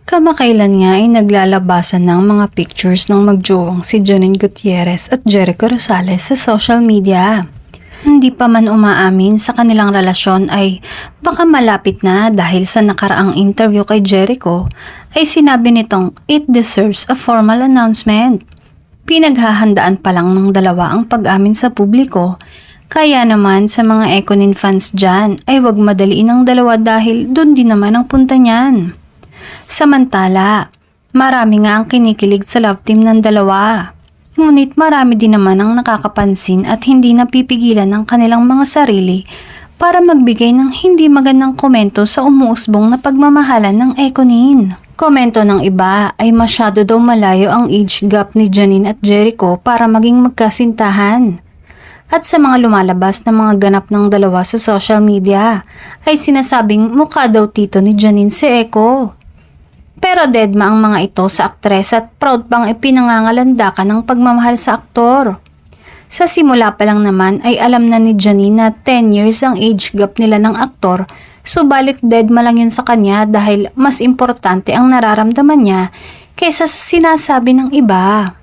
Kamakailan nga ay naglalabasan ng mga pictures ng magjowang si Janine Gutierrez at Jericho Rosales sa social media. Hindi pa man umaamin sa kanilang relasyon ay baka malapit na dahil sa nakaraang interview kay Jericho ay sinabi nitong it deserves a formal announcement. Pinaghahandaan pa lang ng dalawa ang pag-amin sa publiko, kaya naman sa mga Ekonin fans dyan ay wag madaliin ang dalawa dahil dun din naman ang punta niyan. Samantala, marami nga ang kinikilig sa love team ng dalawa. Ngunit marami din naman ang nakakapansin at hindi napipigilan ng kanilang mga sarili para magbigay ng hindi magandang komento sa umuusbong na pagmamahalan ng Ekonin. Komento ng iba ay masyado daw malayo ang age gap ni Janine at Jericho para maging magkasintahan. At sa mga lumalabas na mga ganap ng dalawa sa social media ay sinasabing mukha daw tito ni Janine si Eko. Pero deadma ang mga ito sa aktres at proud pang ipinangangalandakan ng pagmamahal sa aktor. Sa simula pa lang naman ay alam na ni Janine na 10 years ang age gap nila ng aktor, subalit deadma lang yun sa kanya dahil mas importante ang nararamdaman niya kaysa sa sinasabi ng iba.